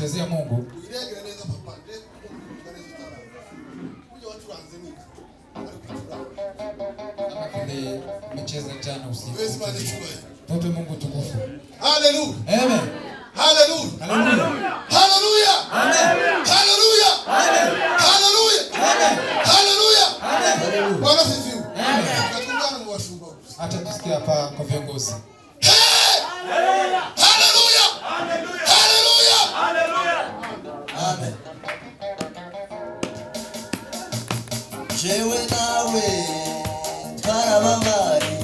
Chezea Mungu. Kile mcheza jana usiku. Tupe Mungu tukufu. Hallelujah. Amen. Hallelujah. Hallelujah. Hallelujah. Amen. Hallelujah. Amen. Hallelujah. Amen. Hallelujah. Amen. Bwana sifiwe. Amen. Katungana mwashumba. Acha tusikie hapa kwa viongozi. Hallelujah. Hallelujah. Hallelujah. Hallelujah. Amen. Jewe nawe karababari.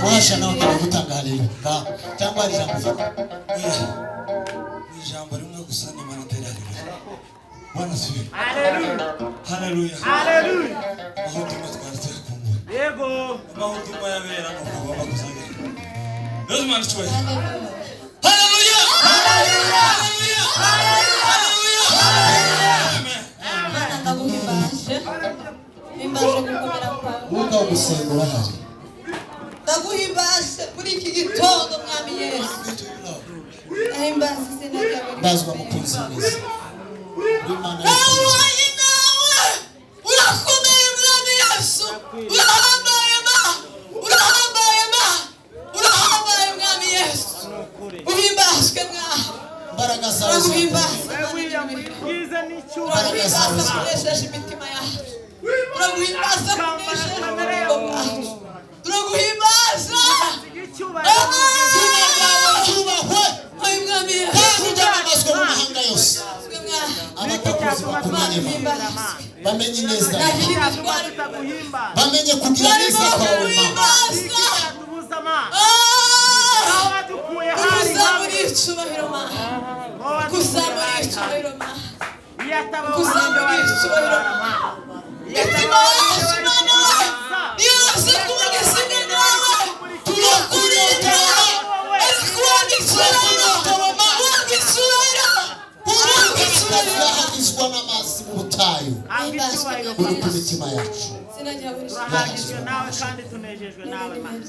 Washa nawe gutangariye cyangwa ari kuvuga ijambo rimwe gusa ni manatera Bwana sifi. Haleluya. Haleluya. Mahuduma twarte kumwe. Yego. Mahuduma yabera no kuba bakuzage. Lazima nichwe. Haleluya. Haleluya. Haleluya. Amen. Ndaguhimbashe. Himbaje gukomera kwawe. Uka gusengura haje. Ndaguhimbashe muri iki gitondo mwami Yesu. Ndahimbashe izina ryawe. Ndazwa mukunzi mwiza. Imana urakomeye mwami Yesu. Urahambaye mwami Yesu. Uhimbashwe mwami. Mbaraga zawe uraguhimbasa kunesheje imitima yacu. Uraguhimbasa kunesheje ubugingo bwacu. Uraguhimbasa. bamenye neza bamenye kugira neza kwawe uri ku mitima yacu turahagijwe nawe kandi tunejejwe nawe Mana.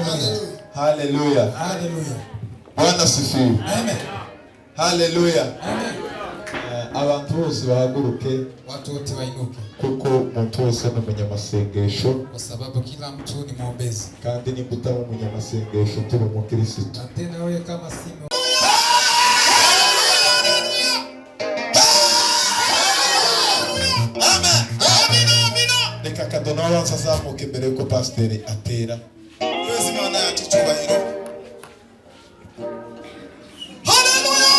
Haleluya. Haleluya. Haleluya. Bwana sifiwe. Amen. Haleluya. Amen. Abantu bose bahaguruke Watu wote wainuke kuko umuntu wese ni umunyamasengesho, kwa sababu kila mtu ni mwombezi. kandi nimba utaba umunyamasengesho turi umukristo. Na tena wewe kama si Reka kadono abanza azamuke mbere yuko pasiteri atera. Yesu Imana yacu icyubahiro. Haleluya.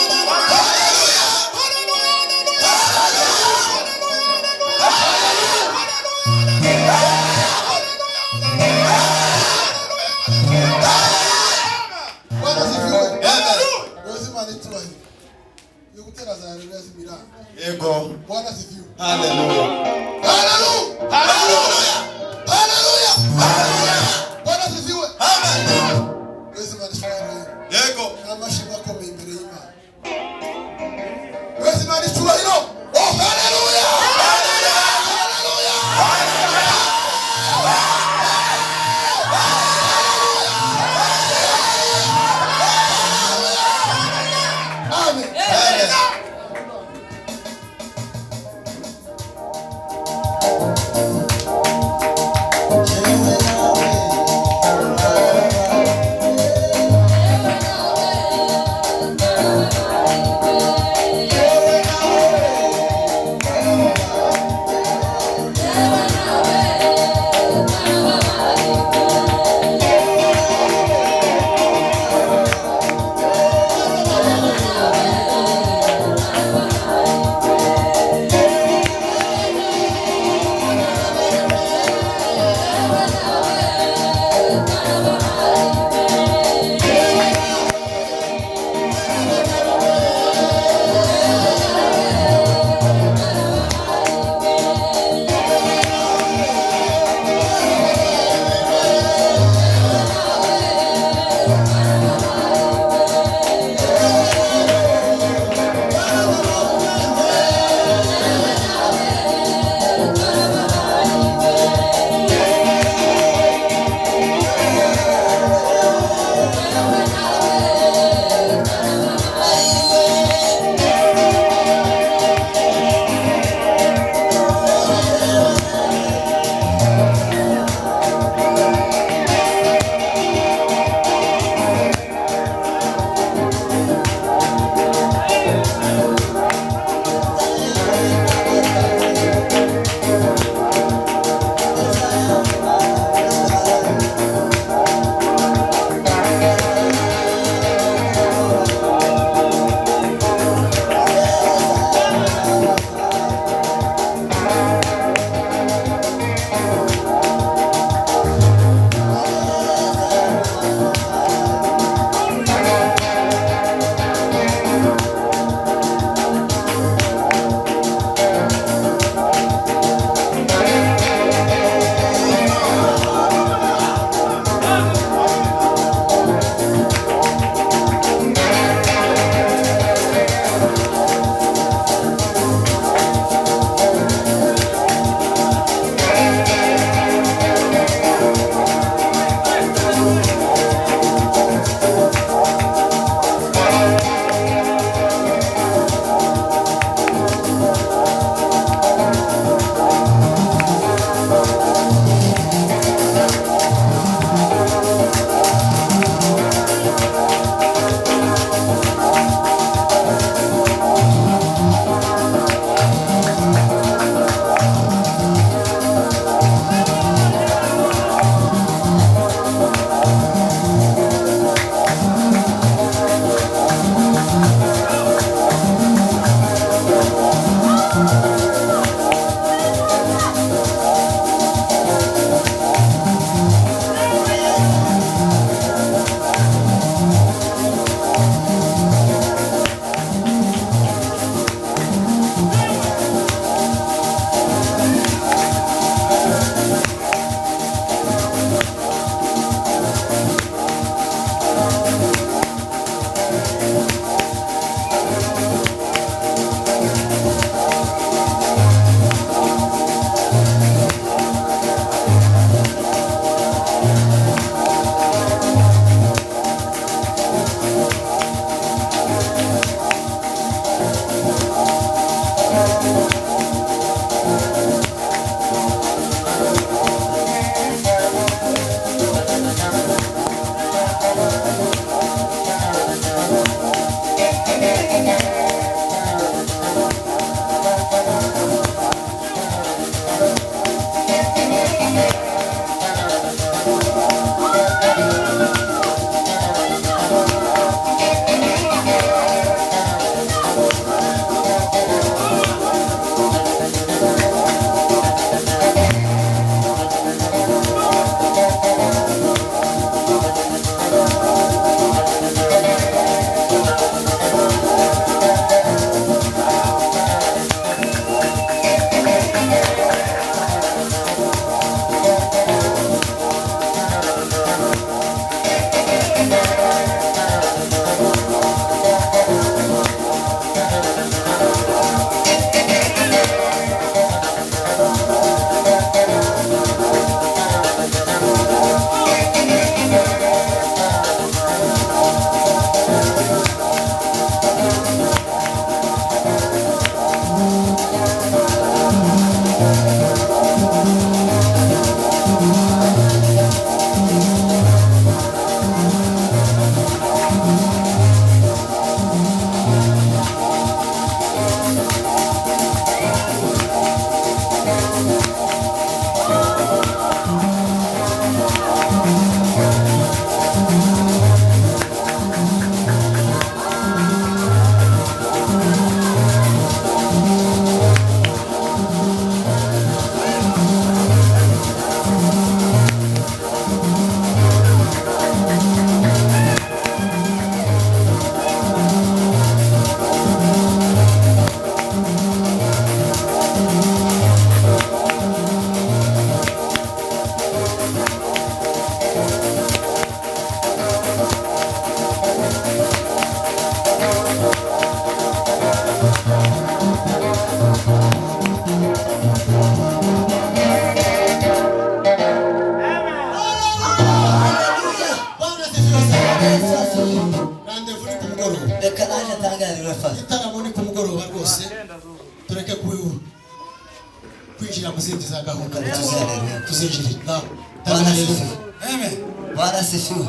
nta gahunda Haleluya. tuzinjirira nawe Bwana tanga asifiwe. haleluya Amen. Bwana asifiwe.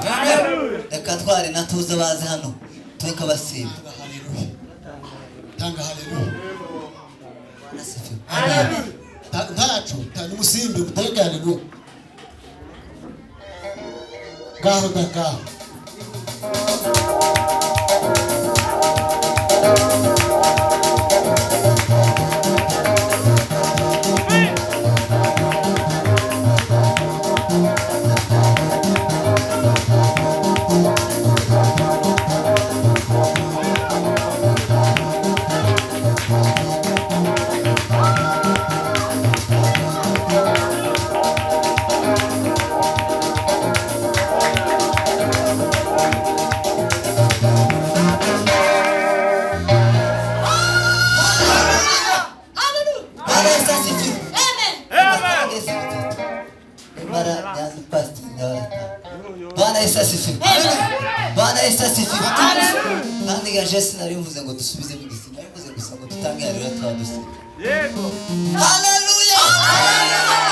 Reka twari natuze baze hano tureka basimba. tanga haleluya Bwana asifiwe. amen ntacu tani musimbi mutanga haleluya ngaho ngaho Bwana Yesu asifiwe. Amen. Bwana Yesu asifiwe. Bwana Yesu asifiwe. Kandi ya Yesu nari mvuze ngo dusubize mu gisima. Nari mvuze gusa ngo tutange haleluya twadusa. Yego. Haleluya. Haleluya.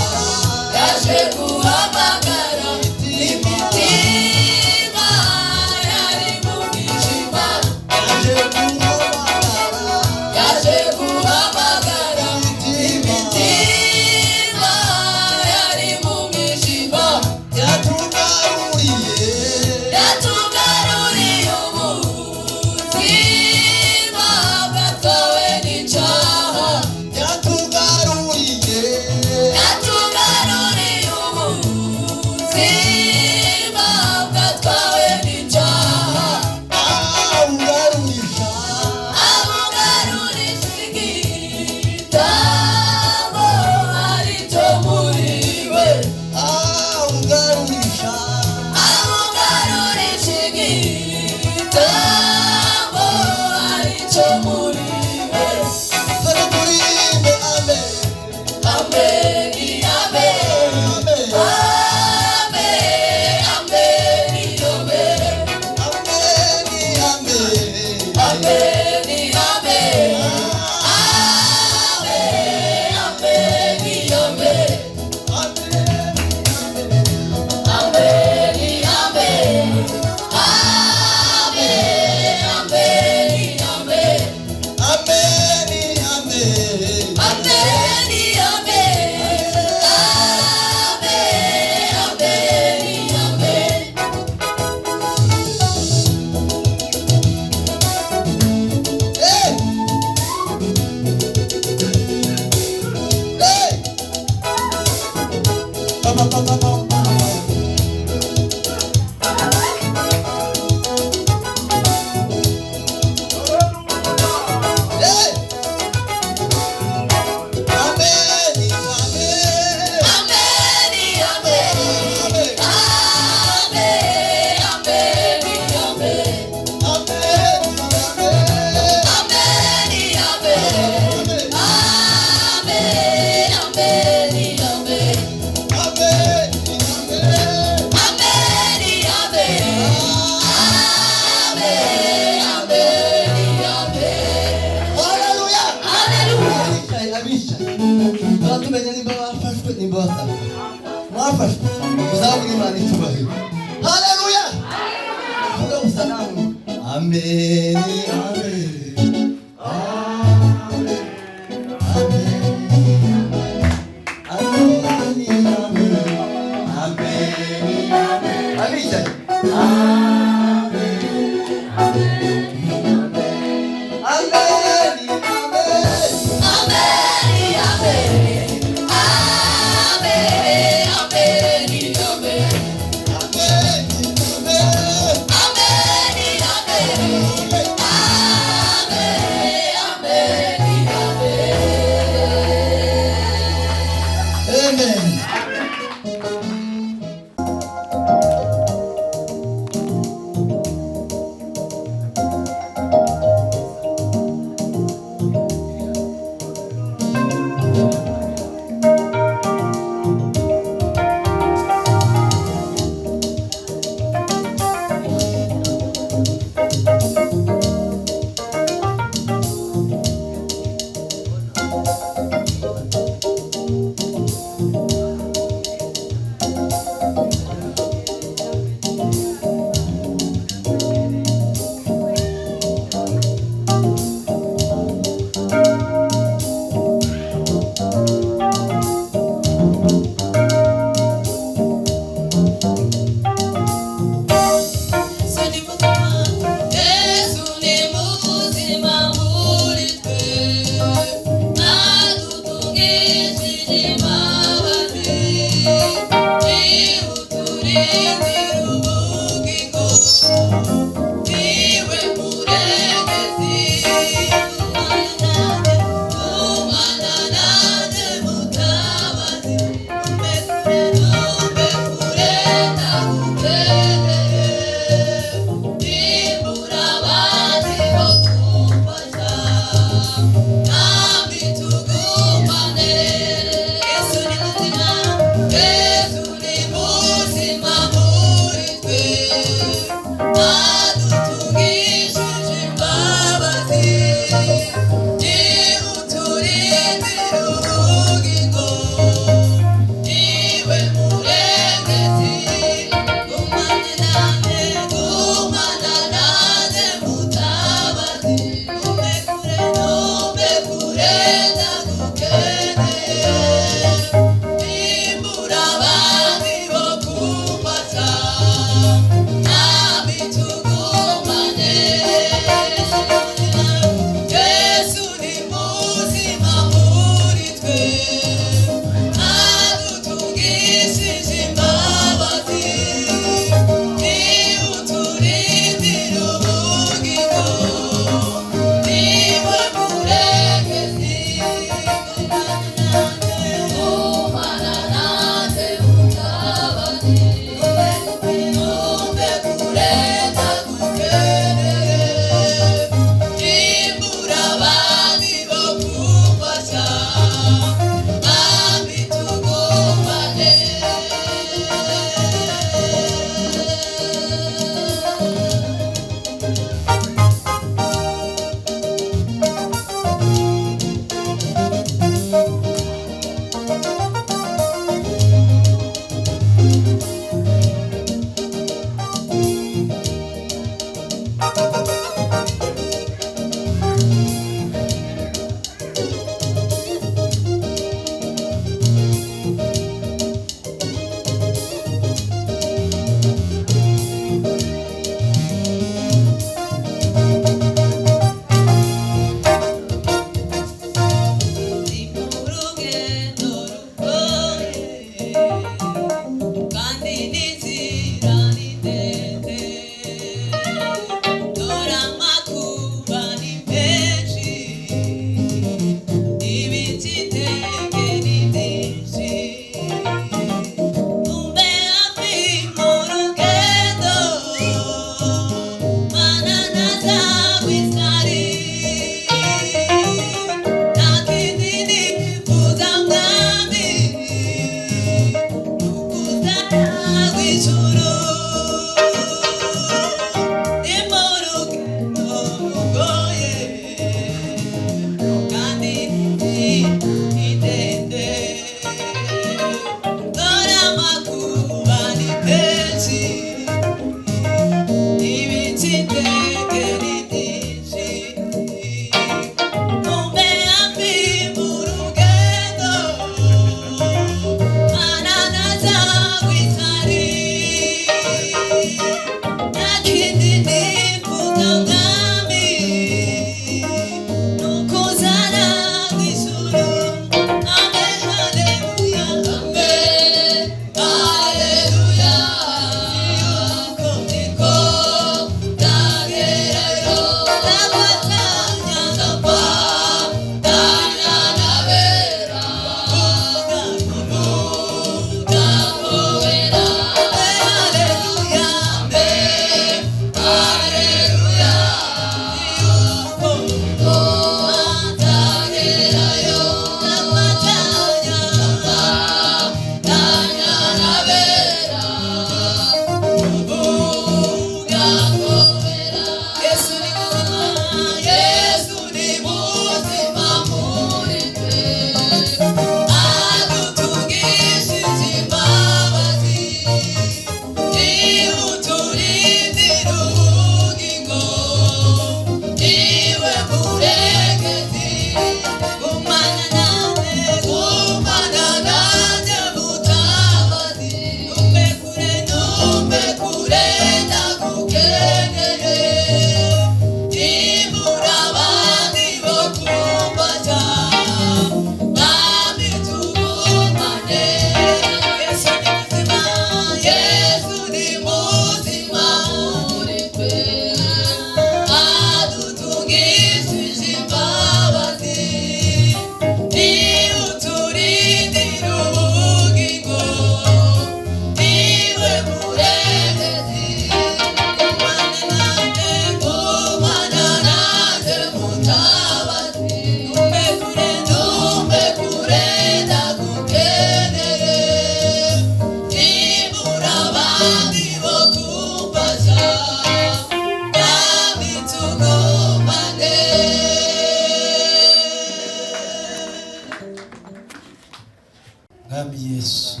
Mwami Yesu,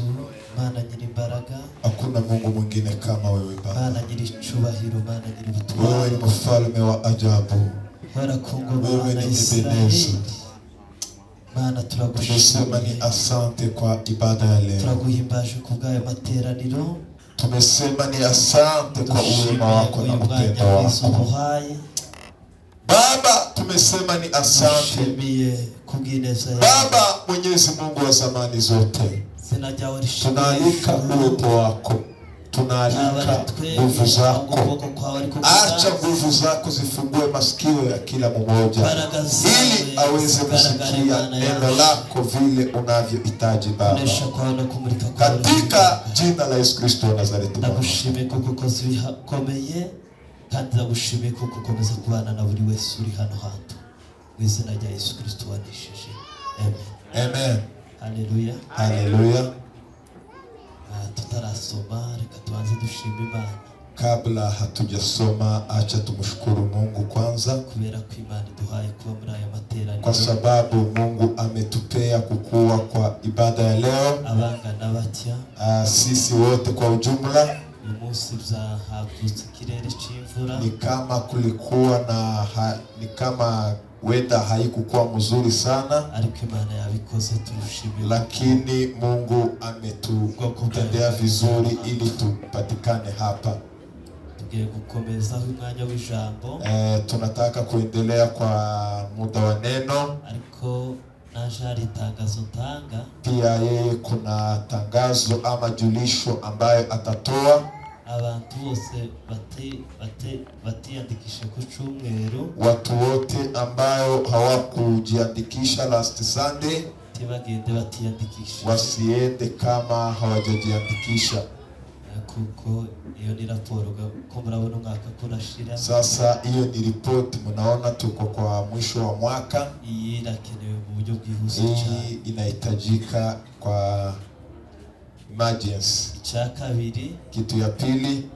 Mana nyirimbaraga, hakuna Mungu mwingine kama wewe Baba. Mana nyiricubahiro, Mana Wewe nyiributware, ni mfalme wa ajabu. warakungoma Wewe Mana ni Israeli. Ebenezer. Mana Tumesema ni turagushimiye, asante kwa ibada ya leo. turaguhimbaje kubw'ayo materaniro, Tumesema ni asante kwa uwema wako na uyu mwanya upendo mwiza wako. uduhaye, Baba, tumesema ni asante. dushimiye kubw'ineza yawe. Baba, Mwenyezi Mungu wa zamani zote, Izina ryawe rishimwe tunaalika ijuru. uwepo wako, tunaalika nguvu zako. Acha nguvu zako zifungue masikio ya kila mmoja ili aweze kusikia neno lako vile unavyohitaji Baba, katika jina la Yesu Kristo wa Nazareti. ndagushimiye kuko ukoze ibikomeye, kandi ndagushimiye kuko ukomeza kubana na buri wese uri hano hantu, mu izina rya Yesu Kristo wanishije, amen. Amen. Haleluya. Haleluya. Tutarasoma, reka tuanze dushima Imana, Kabla hatujasoma, acha tumshukuru Mungu kwanza, kubera ko Imana iduhaye kuba muri aya materaniro, kwa sababu Mungu ametupea kukua kwa ibada ya leo. abangana batya Sisi wote kwa ujumla uyu munsi byahagurutse ikirere c'imvura, ni kama kulikuwa na ni kama weather haikukuwa mzuri sana, ariko Imana yabikoze, turushimye. lakini Mungu ametutendea vizuri ili tupatikane hapa. Tugiye gukomezaho umwanya w'ijambo, Tunataka kuendelea kwa muda wa neno. ariko naje hari itangazo ntanga. Pia yeye kuna tangazo ama julisho ambayo atatoa. Abantu bose batiyandikisha ku cyumweru, Watu wote ambayo hawakujiandikisha last Sunday tibagende batiyandikisha, wasiende kama hawajajiandikisha. kuko iyo ni raporo ko murabona umwaka kurashira. Sasa hiyo ni ripoti, mnaona tuko kwa mwisho wa mwaka. Iyi irakenewe mu buryo bwihuse cyane, Hii inahitajika kwa emergency. icya kabiri, Kitu ya pili,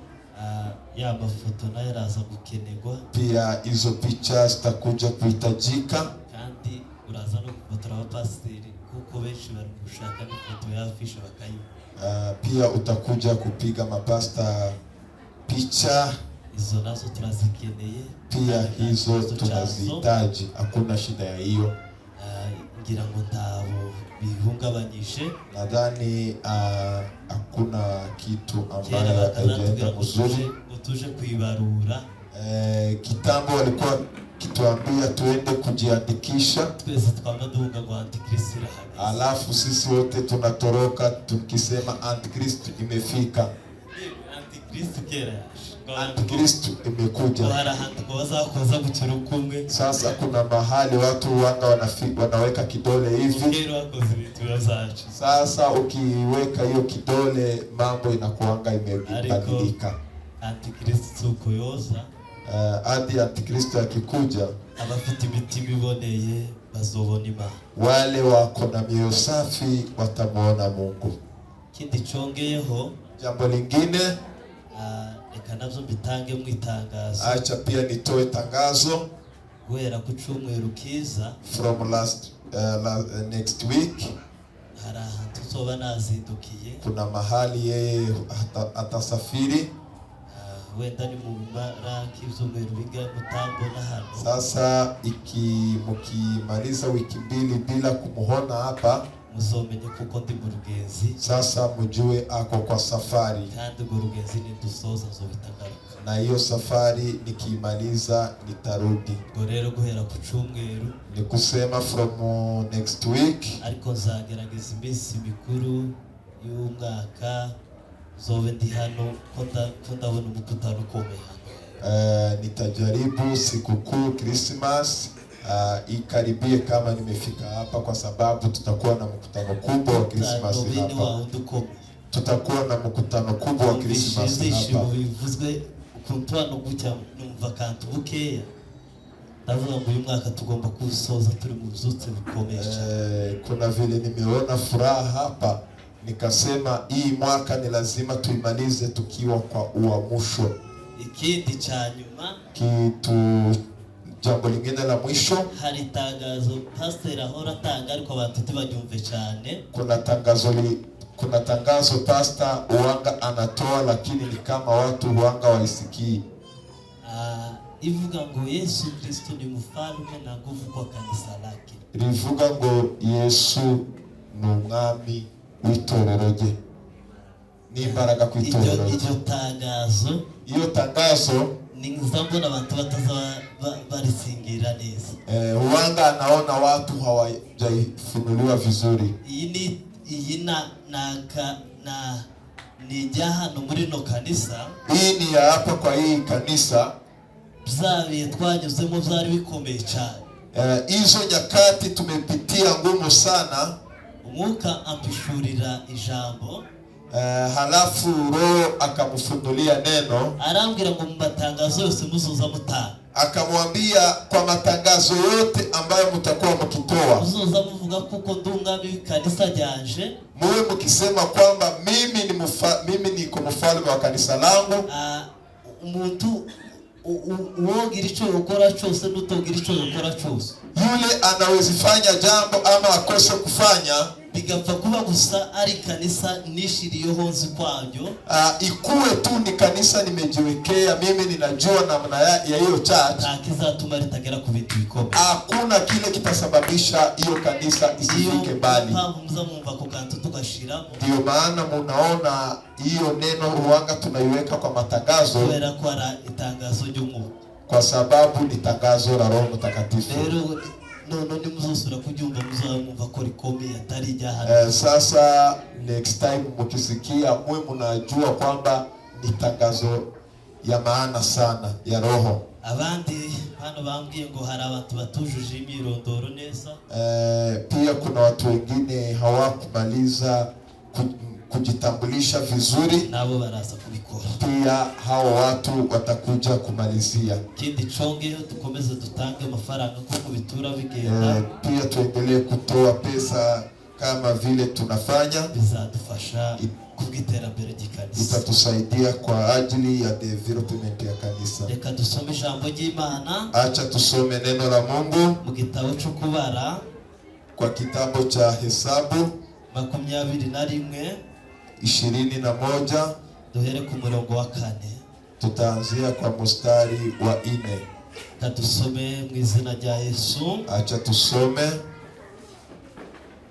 ya mafoto nayo araza gukenerwa, pia hizo picha zitakuja kuhitajika, kandi uraza no gufotora abapasiteri kuko benshi bari gushaka n'ifoto ya afishe bakayiba. pia utakuja kupiga mapasta picha, Izo nazo turazikeneye, pia hizo tunazihitaji, hakuna shida ya hiyo. ngira ngo ntabo bihungabanyije. Nadhani hakuna kitu Kera ambayo bakazatubwira haijaenda ngo mzuri. tuje kuibarura, Kitambo walikuwa kituambia tuende kujiandikisha, twese twaba duhunga ngo Antikristo irahagaze. alafu sisi wote tunatoroka tukisema Antikristo imefika, Antikristo kera yaje, Antikristo imekuja. hari ahantu ngo bazakoza gukira ukumwe, Sasa kuna mahali watu wanga wanaweka kidole hivi. kera wakoze ibintu bizacu. Sasa ukiweka hiyo kidole mambo inakuanga imebadilika. Antikristo uko yoza, Hadi Antikristo akikuja, abafite imitima iboneye bazobona Imana. wale wako na mioyo safi watamuona Mungu. Kindi congeyeho, Jambo lingine, reka navyo mbitange mu itangazo, acha pia nitoe tangazo guhera ku cyumweru kiza, from next week. hari ahantu uzoba nazindukiye, Kuna mahali yeye atasafiri. wenda ni mu mara k'ivyumweru bingahe mutambona hano. Sasa mukimaliza wiki mbili bila kumuona hapa, muzomenye kuko ndi mu rugenzi, sasa mjue ako kwa safari, kandi urwo rugenzi nidusoza nzobita ngaruka. na hiyo safari nikimaliza nitarudi. Ubwo rero guhera ku cyumweru, Ni kusema from next week, ariko nzagerageza iminsi mikuru y'umwaka zobe ndi hano, ko ndabona umukutano ukomeye hano. nitajaribu sikukuu Christmas ikaribie kama nimefika hapa, kwa sababu tutakuwa na mkutano kubwa wa Christmas hapa. Tutakuwa na mkutano kubwa wa Christmas hapa. Bivuzwe ukuntu hano gutya numva kantu bukeya, ndavuga ngo uyu mwaka tugomba kusoza turi mu byutse bikomeye. Kuna vile nimeona furaha hapa, nikasema hii mwaka ni lazima tuimalize tukiwa kwa uamsho. Ikindi cha nyuma, jambo lingine la mwisho, hari tangazo pastor ahora atanga ariko abantu tibagyumve cyane. kuna tangazo kuna tangazo pasta uanga anatoa, lakini ni kama watu uanga waisikii. Ivuga ngo Yesu Kristo ni mfalme na nguvu kwa kanisa lake. Rivuga ngo Yesu ni umwami w'itorero rye, ni imbaraga ku itorero. Iyo tangazo ni ngizambo n'abantu bataza barisingira neza. Uanga anaona watu hawajaifunuliwa vizuri. Iyi ni jahano muri no kanisa. Hii ni ya hapa kwa hii kanisa. Byabiye twanyuzemo byari bikomeye cyane. Hizo nyakati tumepitia ngumu sana. Umwuka ampishurira ijambo. Halafu Roho akamufunulia neno. Arambwira ngo mubatangazo yose muzoza mutanga. Akamwambia kwa matangazo yote ambayo mtakuwa mkitoa, muzoza muvuga kuko ndungami kanisa ryanje. Muwe mkisema kwamba mimi niko mfalme wa kanisa langu. Umuntu uwogira icyo ukora cyose n'utogira icyo ukora cyose, yule anawezifanya jambo ama akose kufanya, bigapfa kuba gusa ari kanisa nishiriyeho nzi kwabyo. Ikuwe tu ni kanisa nimejiwekea mimi, ninajua namna ya hiyo church, ntakizatuma litagera ku bintu bikomeye. Hakuna kile kitasababisha hiyo kanisa isifike mbali. Mumva ko kantu tugashira. Ndio maana munaona hiyo neno uanga tunaiweka kwa matangazo, kubera ko ara itangazo ry'umwuka, kwa sababu ni tangazo la Roho Mtakatifu. Rero none muzosura kubyumva muzamumva ko rikomeye atari jahano. Sasa next time mukisikia mwe mnajua kwamba ni tangazo ya maana sana ya Roho. Abandi hano bambwiye ngo hari abantu batujuje imyirondoro neza. Pia kuna watu wengine hawakumaliza kujitambulisha vizuri, nabo baraza kubikora. Pia hao watu watakuja kumalizia. Kindi chongeyo tukomeze dutange amafaranga kuko bitura bigenda. Pia tuendelee kutoa pesa kama vile tunafanya, bizadufasha kubw'iterambere ry'ikanisa, itatusaidia kwa ajili ya development ya kanisa. Reka dusome ijambo ry'Imana. Acha tusome neno la Mungu mu gitabo cyo kubara, kwa kitabu cha Hesabu 21 duhere ku murongo wa 4. Tutaanzia kwa mstari wa 4. Kadusome mu izina rya Yesu. Acha tusome.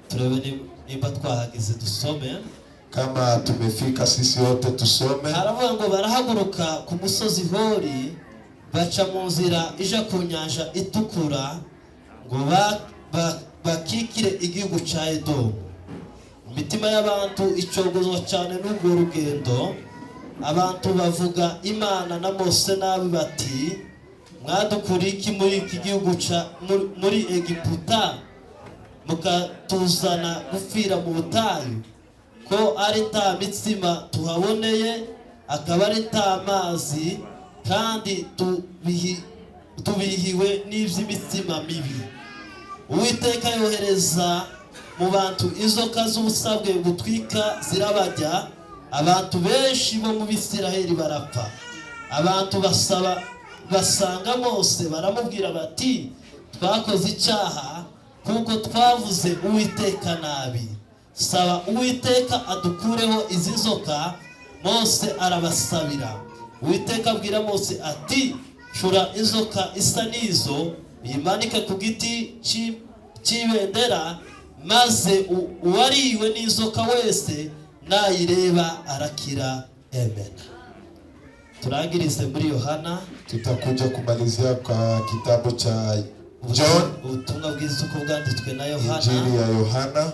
Turebe nimba twahageze dusome. Kama tumefika sisi wote tusome. Haravuga ngo barahaguruka ku musozi Hori, baca mu nzira ija ku nyanja itukura, ngo bakikire igihugu ca Edomu. Imitima y'abantu icogozwa cyane n'ubwo rugendo. Abantu bavuga Imana na Mose nabi bati, mwadukuriki muri iki gihugu muri Egiputa, mukatuzana gupfira mu butayu, ko ari ta mitsima tuhaboneye, akaba ari ta mazi, kandi tubihiwe n'ivy'imitsima mibi. Uwiteka yohereza mu bantu inzoka z'ubusabwe butwika zirabajya, abantu benshi bo mu Bisiraheli barapfa. Abantu basanga Mose baramubwira bati, twakoze icyaha kuko twavuze Uwiteka nabi. Saba Uwiteka adukureho izi nzoka. Mose arabasabira. Uwiteka abwira Mose ati, shura inzoka isa n'izo, uyimanike ku giti cy'ibendera, maze uwariwe n'inzoka wese nayireba arakira. Amen. Turangirize muri Yohana. Tutakuja kumalizia kwa kitabu cha John, ubutumwa bwiza uko bwanditswe na Yohana, Injili ya Yohana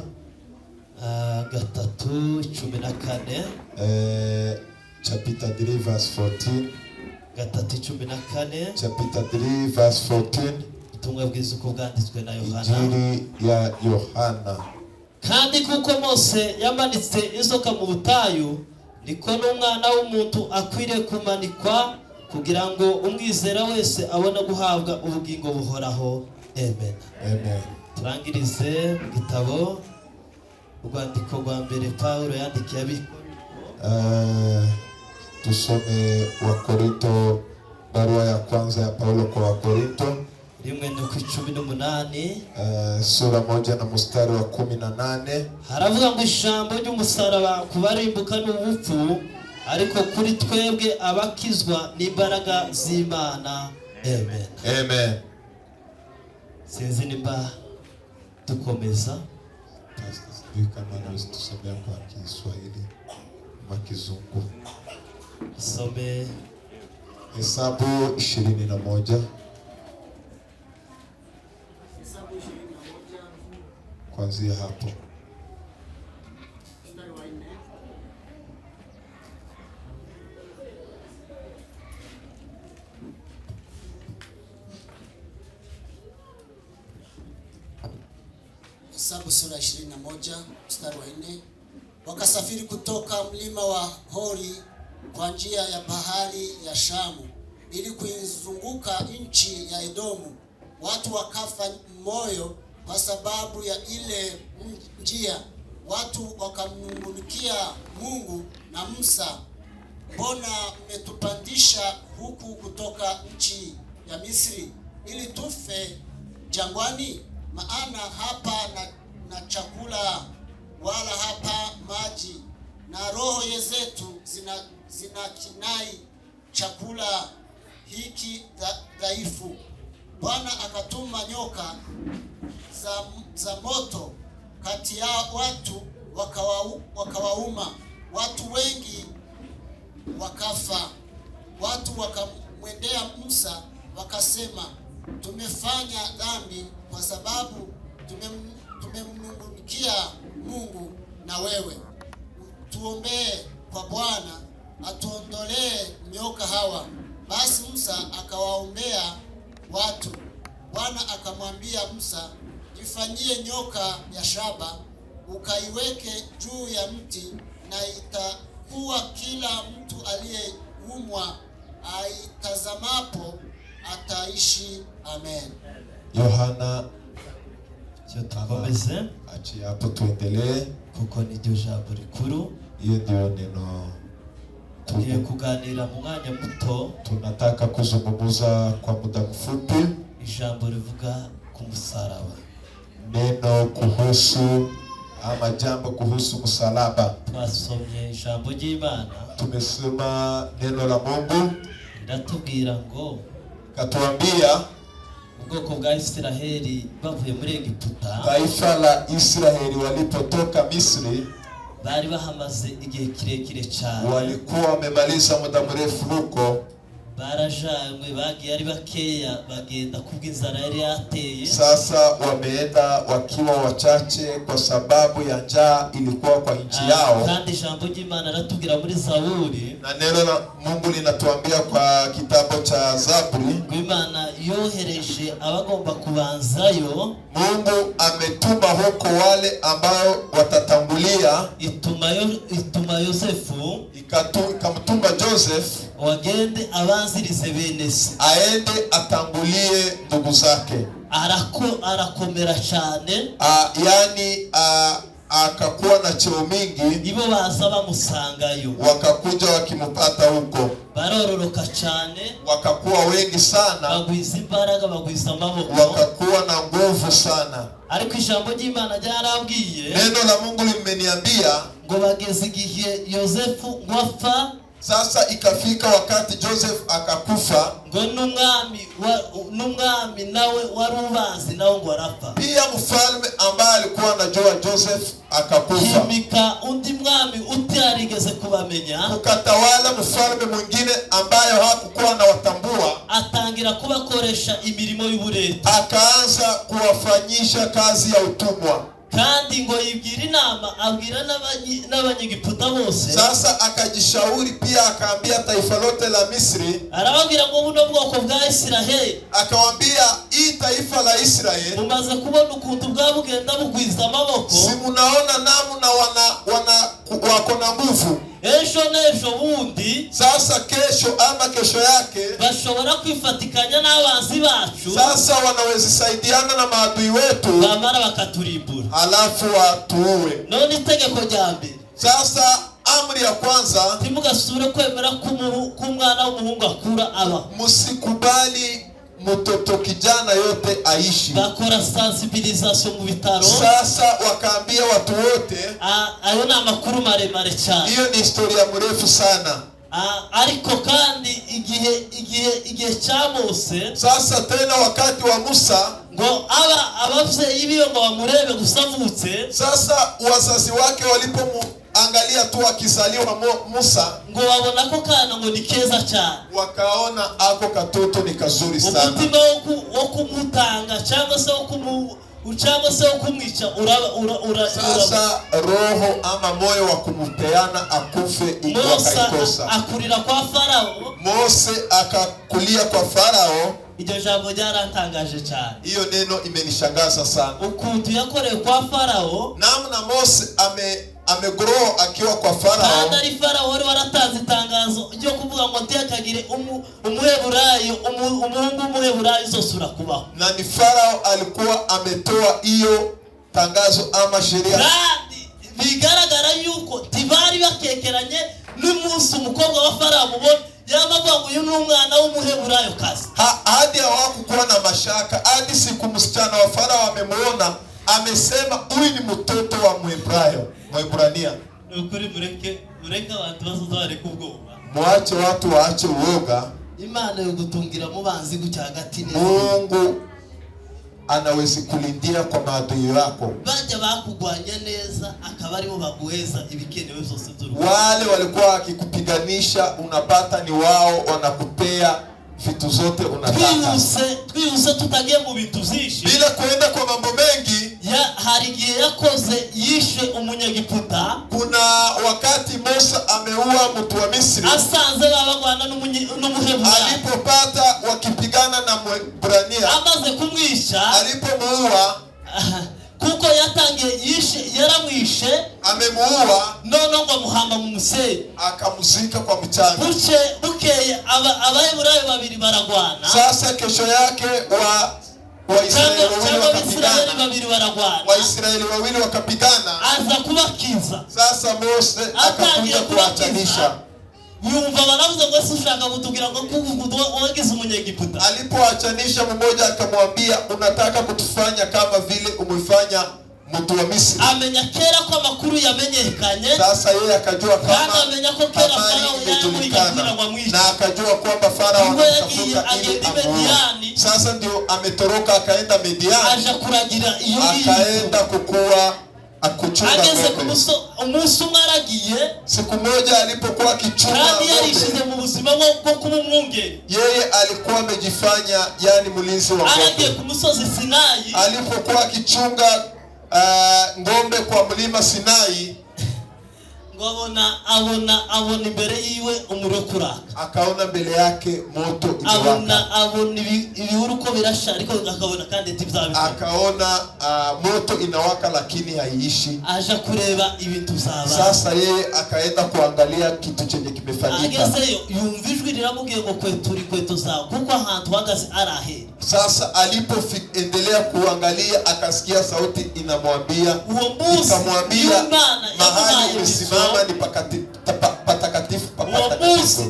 3:14, chapter 3 verse 14. 3:14, chapter 3 verse 14. ubutumwa bwiza uko bwanditswe na Yohana. Injili ya Yohana. Kandi kuko Mose yamanitse inzoka mu butayu, niko n'umwana w'umuntu akwiriye kumanikwa, kugira ngo umwizera wese abone guhabwa ubugingo buhoraho. Amen. Amen. Turangirize mu gitabo urwandiko rwa mbere Paulo yandikiye Abikorintho. Tusome Wakorinto, barua ya kwanza ya Paulo kwa Wakorinto. rimwe no ku 18 sura 1 na mstari wa 18 haravuga ngo ijambo ry'umusaraba kubarimbuka n'ubupfu ariko kuri twebwe abakizwa n'imbaraga z'Imana. Amen. Amen. Sinzi nimba tukomeza kama naweza tusomea kwa Kiswahili ama Kizungu. some Hesabu 21 kuanzia hapo. Hesabu sura 21 mstari wa 4. Wakasafiri kutoka mlima wa Hori kwa njia ya bahari ya Shamu ili kuizunguka nchi ya Edomu. Watu wakafa moyo kwa sababu ya ile njia. Watu wakamnungunikia Mungu na Musa, mbona mmetupandisha huku kutoka nchi ya Misri ili tufe jangwani? Maana hapa na chakula wala hapa maji, na roho zetu zina kinai chakula hiki dhaifu. Bwana akatuma nyoka za moto kati ya watu wakawauma, watu wengi wakafa. Watu wakamwendea Musa wakasema, tumefanya dhambi kwa sababu tumemnungunikia Mungu na wewe. Tuombee kwa Bwana atuondolee nyoka hawa. Basi Musa akawaombea watu. Bwana akamwambia Musa, jifanyie nyoka ya shaba, ukaiweke juu ya mti, na itakuwa kila mtu aliyeumwa aitazamapo ataishi. Amen. Yohana tukomeze achi hapo tuendelee kuko niryo jambo rikuru. Hiyo ndio neno tugiye kuganira mu mwanya muto. Tunataka kuzungumza kwa muda mfupi ijambo rivuga ku musaraba, neno kuhusu ama jambo kuhusu msalaba. Twasomye ijambo ry'Imana, tumesoma neno la Mungu riratubwira ngo, katuambia ubwoko bwa Israeli bavuye muri Egiputa, taifa la Israeli walipotoka Misri, bari bahamaze igihe kirekire cyane, walikuwa wamemaliza muda mrefu huko, barajanywe bagiye ari bakeya, bagenda kubw'inzara yari yateye. Sasa wameenda wakiwa wachache kwa sababu ya njaa ilikuwa kwa nchi yao. Kandi ijambo ry'Imana ratubwira muri Zaburi, na neno la Mungu linatuambia kwa kitabu cha Zaburi, Imana yohereje abagomba kubanzayo. Mungu ametuma huko wale ambao watatangulia, ituma Yosefu, ikamtuma Joseph wagende abanzirize bene se, aende atangulie ndugu zake. Arakomera cyane, yani akakuwa na cheo mingi, ibo baza bamusangayo, wakakuja wakimupata huko, barororoka cyane, wakakuwa wengi sana, bagwiza imbaraga, bagwiza amaboko, wakakuwa na nguvu sana. Ariko ijambo ry'Imana ryarabwiye, neno la Mungu limeniambia ngo bageze igihe Yosefu ngo apfa. Sasa ikafika wakati Joseph akakufa, ngo n'umwami nawe warubazi nawe ngo arapfa. Pia mfalme ambaye alikuwa anajua Joseph akakufa. Himika undi mwami utarigeze kubamenya, ukatawala mfalme mwingine ambaye hakukuwa anawatambua, atangira kubakoresha imirimo y'ubureti, akaanza kuwafanyisha kazi ya utumwa. Kandi ngo yibwira inama abwira n'abanyegiputa bose. Sasa akajishauri pia akaambia taifa lote la Misri, arababwira ngo buno bwoko bwa Israeli, akawaambia hii taifa la Israeli, mumaze kubona ukuntu bwabugenda bugwiza amaboko, si munaona namna wako na nguvu. Ejo n'ejo bundi, sasa kesho ama kesho yake bashobora kwifatikanya n'abanzi bacu, sasa wanaweza saidiana na maadui wetu, bamara bakaturimbura, alafu watuue. None itegeko rya mbere, sasa amri ya kwanza, timugasubire kwemera ko umwana w'umuhungu akura aba. Musikubali mtoto kijana yote aishi. bakora sensibilisation mu bitaro. Sasa wakaambia watu wote, ayo ni amakuru maremare cyane. Hiyo ni historia mrefu sana. Ariko kandi igihe cya Mose, sasa tena wakati wa Musa, ngo abavyeyi biwe ngo bamurebe gusavutse. Sasa wazazi wake walipomuangalia tu akizaliwa Musa, ngo babona ko kana ngo ni keza cyane, wakaona ako katoto ni kazuri sana. Umutima wo kumutanga cyangwa se wo kumwica sasa roho ama moyo wa kumupeana akufe wakaikosa. Akurira kwa Farao. Mose akakulia kwa Farao. Iryo jambo ryarantangaje cyane. Hiyo neno imenishangaza sana. Ukuntu yakoreye kwa Farao. Namna Mose amegrow akiwa kwa Farao. Kandi ari Farao wari waratanze itangazo ryo kuvuga ngo ntekagire umuheburayo umuhungu umuheburayo zosura kubaho. Na ni Farao alikuwa ametoa hiyo tangazo ama sheria. Kandi bigaragara yuko tibari bakekeranye n'umunsi umukobwa wa Farao mubona yamavuga ngo uyu ni umwana w'umuheburayo kazi. Hadi hawakukuwa na mashaka, hadi siku msichana wa Farao amemuona, amesema huyu ni mtoto wa Mwebrania. Ukuri mureke abantu bazozare kubwoba. Muache watu waache uoga. Imana yo gutungira mubanzi gucya hagati neza. Mungu anaweza kulindia kwa maadui yako. Bajya bakugwanya neza akaba ari bo baguheza ibikenewe byose by'urugo. Wale walikuwa wakikupiganisha unapata ni wao wanakupea vitu zote unataka. Twihuse tutagiye mu bintu byinshi. Bila kuenda kwa mambo mengi, hari igihe yakoze yishe umunyegiputa. Kuna wakati Musa ameua mtu wa Misri. Asanze babagwana n'umuheburayo. Alipopata wakipigana na Mwebrania. Amaze kumwisha. Alipomuua. Kuko yatangiye yaramwishe. Amemuua. None ngo amuhamba mu musenyi. Akamuzika kwa mchanga. Bukeye abaheburayo babiri baragwana. Sasa kesho yake Waisraeli wawili wakapigana. Aza kubakiza. Sasa Mose akakuja kuwatanisha. Yumva baravuze ngo ushaka kutugira ngo wagize umunyegiputa. Alipoachanisha mmoja akamwambia unataka kutufanya kama vile umefanya mtu wa Misri. Amenya kera ko amakuru yamenyekanye. Sasa yeye akajua kama amenya ko kera Farao yamuigakira ngo amwishe. Na akajua kwamba Farao anatafuta ili amuue. Sasa ndio ametoroka akaenda Midian. Aje kuragira iyo akaenda kukua akuchunga ng'ombe. Ageze umunsi umwe aragiye. Siku moja alipokuwa akichunga ng'ombe. Kandi yarishize mu buzima bwo kuba umwungeri. Yeye alikuwa amejifanya yani mlinzi wa ng'ombe. Aragiye ku musozi Sinai. Alipokuwa akichunga ng'ombe kwa mlima Sinai, abona imbere yiwe umuriro kuraka. Akaona mbele yake moto ikiwaka. Abona ibihuru ko birasha ariko akabona kandi tivyabize. Akaona moto inawaka lakini haiishi. Aje kureba ibintu byaba. Sasa yeye akaenda kuangalia kitu chenye kimefanyika. Agezeyo yumvijwe riramubwiye ngo kweto zawe kuko ahantu hagaze arahe. Sasa alipoendelea kuangalia akasikia sauti inamwambia, ikamwambia mahali umesimama ni patakatifu patakatifu.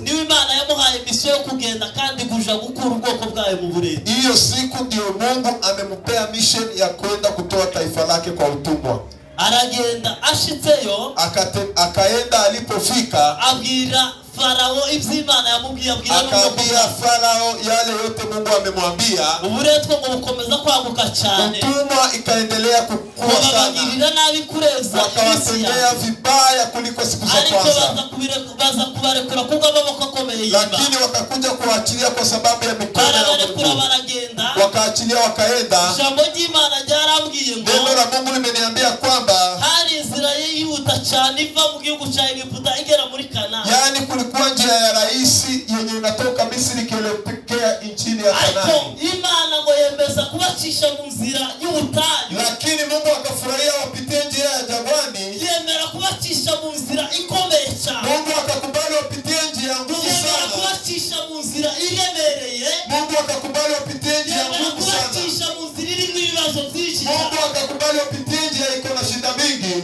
Ni Imana yamuhaye misiyo yo kugenda kandi kuja gukura ubwoko bwayo mu bureti. Hiyo siku ndio Mungu amempea mission ya kwenda kutoa taifa lake kwa utumwa. Aragenda ashitseyo. Akaenda alipofika abwira Farao iby'Imana yamubwiye akaambia Farao yale yote Mungu amemwambia. Uburetwa ngo bukomeza kwaguka cyane. Utumwa ikaendelea kukua sana. Bagirira nabi kureza. Wakawatendea vibaya kuliko siku za kwanza. Baza kubarekura kuko amaboko akomeye. Lakini wakakuja kuachilia kwa sababu ya mikono ya Mungu. Wakaachilia wakaenda. Jambo ry'Imana ryarambwiye ngo neno la Mungu limeniambia kwamba hari inzira yihuta cyane iva mu gihugu cya Egiputa igera muri Kanani. Yani kulikuwa njia ya rahisi yenye inatoka Misri ikielekea nchini ya Kanani. Imana ngo yemeza kubacisha mu nzira y'ubutayu. Lakini Mungu akafurahia wapitie njia ya jangwani. Yemera kubacisha mu nzira ikomeye cyane. Mungu akakubali wapitie njia ngumu sana. Yemera kubacisha mu nzira iremereye. Mungu akakubali wapitie njia ngumu sana. Yemera kubacisha mu nzira irimo ibibazo byinshi. Mungu akakubali wapitie njia iko na shida mingi.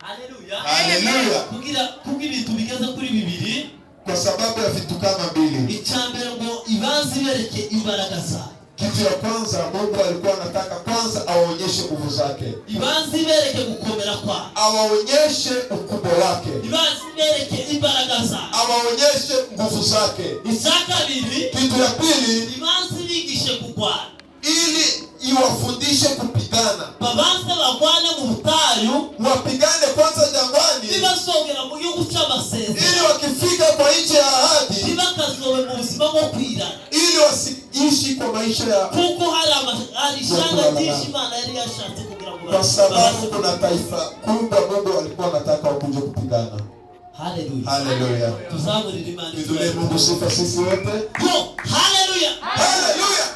Haleluya. Haleluya. Kugira ibintu bigeze kuri bibiri. kwa sababu ya vitu kama mbili. Icyambere ngo ibanze ibereke imbaraga zayo. Kitu ya kwanza Mungu alikuwa anataka kwanza awaonyeshe nguvu zake. Ibanze ibereke gukomera kwa. Awaonyeshe ukubwa wake. Ibanze ibereke imbaraga zayo. Awaonyeshe nguvu zake. Icyakabiri. Kitu ya pili, ibanze ibigishe kurwana. Ili iwafundishe kupigana. Babanze bagwane mu butayu. Wapigane kwanza jangwani. Nibasongera mu gihugu cy'amasezerano. Ili wakifika kwa nchi ya ahadi. Nibakazobe mu buzima bwo kwirana. Ili wasiishi kwa maisha ya kuko hari ishanga ryinshi Imana yari yashatse kugira ngo kwa sababu kuna taifa kubwa Mungu alikuwa anataka wakuje kupigana. Haleluya. Haleluya. Tuzamurire Imana. Tudulee Mungu sifa sisi wote. Yo, haleluya. Haleluya.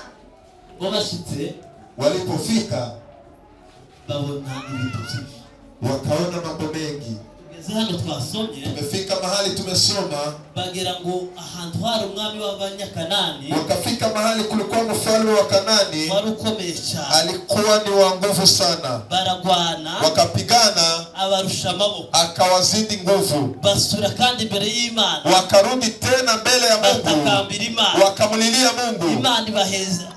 Wabashitse walipofika babona ibintu byinshi. Wakaona mambo mengi. Hano twasomye tumefika mahali tumesoma bagera ngo ahantu hari umwami w'abanyakanani. Wakafika mahali kulikuwa mfalme wa Kanani wari ukomeye cyane, alikuwa ni wa nguvu sana. Baragwana wakapigana, abarusha amaboko, akawazidi nguvu. basura kandi imbere y'Imana, wakarudi tena mbele ya Mungu, batakambira Imana, wakamlilia Mungu. Imana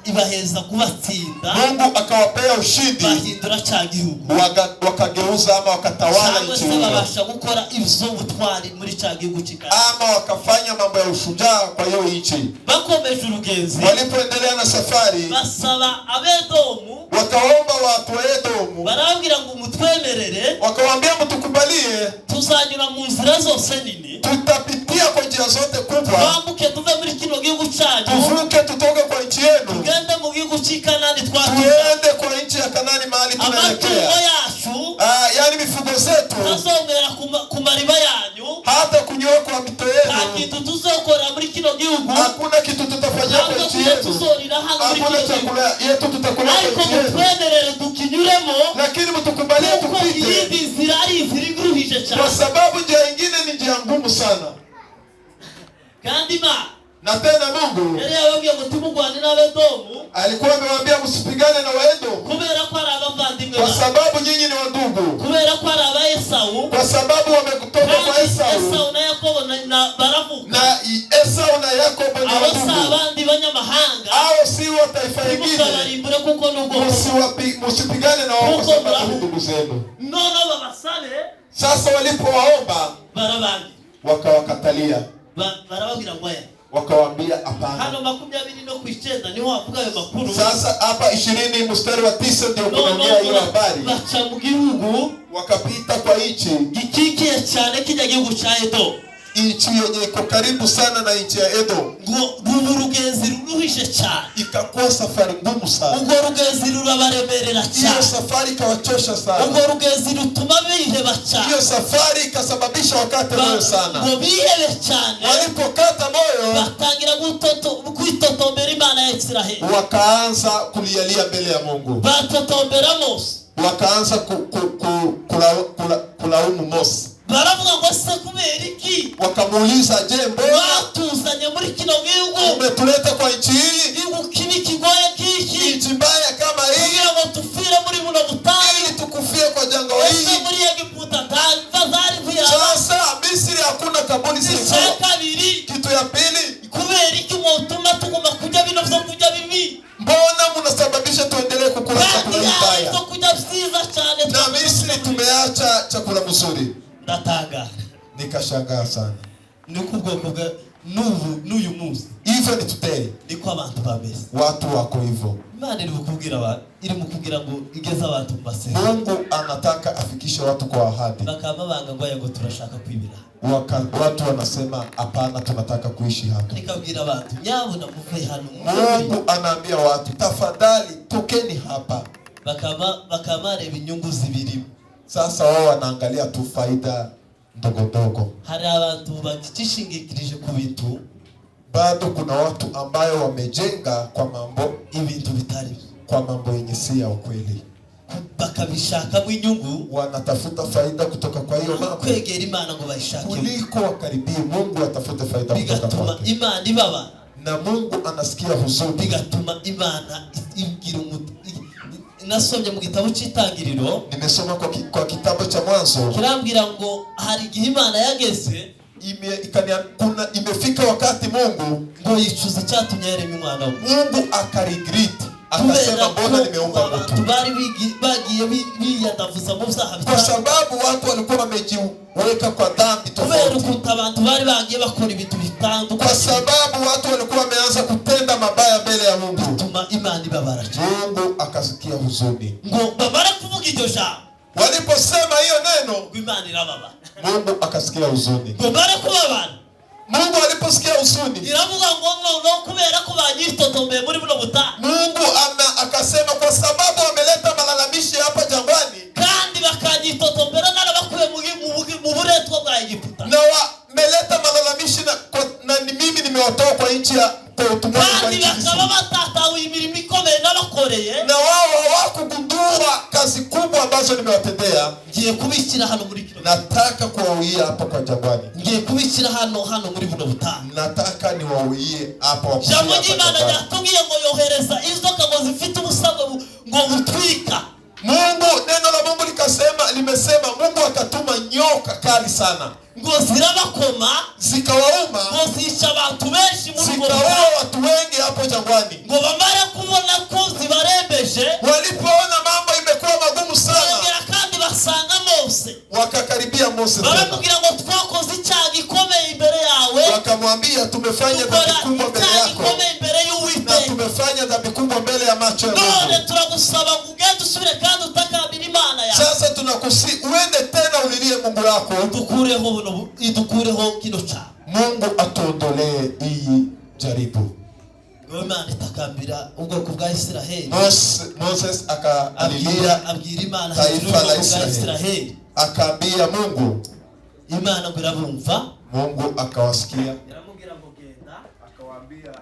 ibaheza kubatsinda, Mungu akawapea ushindi, bahindura cya gihugu, wakageuza ama wakatawala nchi hiyo, babasha gukora ibizobutwari muri cya gihugu kikana, ama wakafanya mambo ya ushujaa kwa hiyo nchi. Bakomeje urugenzi, walipoendelea na safari, basaba Abedomu, wakaomba watu wa Edomu, barabwira ngo mutwemerere, wakawaambia mtukubalie, tuzanyura mu nzira zose nini, tutapitia kwa njia zote kubwa, twambuke tuve muri kino gihugu cyacu, tuvuke tutoke kwa nchi yenu, tugende mu gihugu cy'Ikanani, tuende kwa nchi ya Kanani mahali tunaelekea. Yani mifugo zetu tuzongera ku mariba yanyu, hata kunywa kwa mito yenu, kitu tuzokora muri kino gihugu, hakuna kitu tutafanya kwa nchi yenu, hakuna chakula yetu tutakula kwa nchi yenu, mutwemerere tukinyuremo, lakini mtukubalie tupite, kwa sababu njia nyingine ni njia ngumu sana. Kandi na tena Mungu yari yababwiye ngo tumugwane n'Abedomu, alikuwa amewaambia msipigane na Waedomu, kubera ko ari abavandimwe, kwa sababu nyinyi ni wandugu, kubera ko ari aba Esau, kwa sababu wamekutoka kwa Esau na Yakobo na baravuka, na Esau na Yakobo ni wandugu, abandi banyamahanga, hao si wa taifa lingine, kuko nugo msipigane na wao kwa sababu ndugu zenu. Nono babasabe, sasa walipowaomba barabangi, wakawakatalia, barababwira ngo wakawaambia hapana. Hano 29 niho wavuga ayo makuru. Sasa hapa 20 mstari wa 9 ndio kunaongea hiyo habari. Baca mu gihugu, wakapita kwa nchi gikikiye cyane kijya gihugu cya Edo, nchi yenye iko karibu sana na nchi ya Edo, ngo rurugenzi ruruhishe cyane, ikakuwa safari ngumu sana. ubwo rugenzi rurabaremerera cyane, hiyo safari ikawachosha sana. ubwo rugenzi rutuma biheba cyane, hiyo safari ikasababisha wakate moyo sana. ngo bihebe cyane, walipokata moyo batangira kwitotombera Imana ya Israeli, wakaanza kulialia mbele ya Mungu, batotombera Mose, wakaanza kulaumu Mose, baravuga ngo se kubera iki, wakamuuliza je, mbona watuzanye muri kino gihugu, umetuleta kwa nchi hii, gihugu kibi kigoye kiki, nchi mbaya kama hii, kugira ngo tufire muri buno butayu, ili tukufie kwa jangwa hili, muri Egiputa tazari kuya. Sasa Misri hakuna kaburi zilizo. Kitu ya pili, kubera iki mutuma tuguma kujya bino byo kujya bibi, mbona mnasababisha tuendelee kukula chakula mbaya, kujya bisiza cyane, na Misri tumeacha chakula mzuri. Ndataga nikashangaa sana, niko ubwoko bwa n'uyu munsi, even today niko abantu bameze, watu wako hivyo. Imana iri mukubwira ngo igeze abantu mu masezerano. Mungu anataka afikishe watu kwa ahadi, bakaba banga ngo turashaka kwibira, watu wanasema hapana, tunataka kuishi hapa. Nikabwira abantu nyabona muve hano. Mungu anaambia watu tafadhali tokeni hapa, bakaba reba inyungu zibiri. Sasa wao wanaangalia tu faida ndogo ndogo. Hari abantu bagishingikirije ku bintu, bado kuna watu ambayo wamejenga kwa mambo ibintu bitari, kwa mambo yenye si ya ukweli, bakabishaka mu inyungu, wanatafuta faida kutoka kwa hiyo mambo, kwegera Imana ngo bayishake, kuliko wakaribie Mungu atafute faida kutoka kwake. Imana ibaba, na Mungu anasikia huzuni, bigatuma Imana igira nasomye mu gitabo cy'Itangiriro, nimesoma kwa kitabu cha Mwanzo, kirambwira ngo hari igihe Imana yageze imefika wakati Mungu ngo yicuza icyatumye yaremye umwana we. Mungu akaregret, akasema mbona nimeumba mtu? Bari bagiye biyandavuza mu byaha Kwa sababu watu walikuwa wamejiweka kwa dhambi kubera tofauti. ukuntu abantu bari bagiye bakora ibintu bitandukanye. Kwa sababu watu walikuwa wameanza kutenda mabaya mbele ya Mungu. Tuma Imana ibabara. Mungu akasikia huzuni. Ngo babara kuvuga iryo jambo. Waliposema hiyo neno, Imana irababa. Mungu akasikia huzuni. Ngo bare kubabana. Mungu aliposikia huzuni, iravuga ngo no kubera ko banyitotombe muri buno buta. Mungu akasema kwa sababu wameleta malalamishi hapa jangwani, kandi bakanyitotombera narabakuye mu buretwa bwa Egiputa. Na wameleta malalamishi na mimi nimewatoa kwa nchi ya utumwa kwa nchi. Kandi bakaba batatawe imirimo ikomeye nabakoreye. Na wao hawakugundua kazi kubwa ambazo nimewatendea. Ngiye kubikira hano muri kino. Nataka kuwauia hapa kwa jangwani. Ngiye kubikira hano muri buno butanga. Nataka niwauie hapa kwa jambo y'Imana yatubwiye ngo yohereza inzoka ngo zifite ubusabwe ngo butwika. Mungu, neno la Mungu limesema Mungu akatuma nyoka kali sana. Ngo zirabakoma, zikawauma, ngo zica abantu benshi muri bo. Zikawaua watu wengi hapo jangwani. Ngo bamara kubona ko zibarembeje, walipoona mambo imekuwa magumu sana, kandi basanga Mose. Wakakaribia Mose tena. Baramubwira ngo twakoze icyaha gikomeye imbere yawe. Wakamwambia tumefanya dhambi kubwa mbele yako. Na tumefanya dhambi kubwa mbele ya macho ya Mungu. None turagusaba ngo ugende usubire kandi utakambira Imana yawe. Sasa tunakusi uende tena ulilie Mungu wako. Idukureho kino cha. Mungu atuondolee hii jaribu. Imana itakambira ubwoko bwa Israeli. Moses akalilia abwira Imana taifa la Israeli. Akaambia Mungu. Imana ngo irabumva. Mungu akawasikia.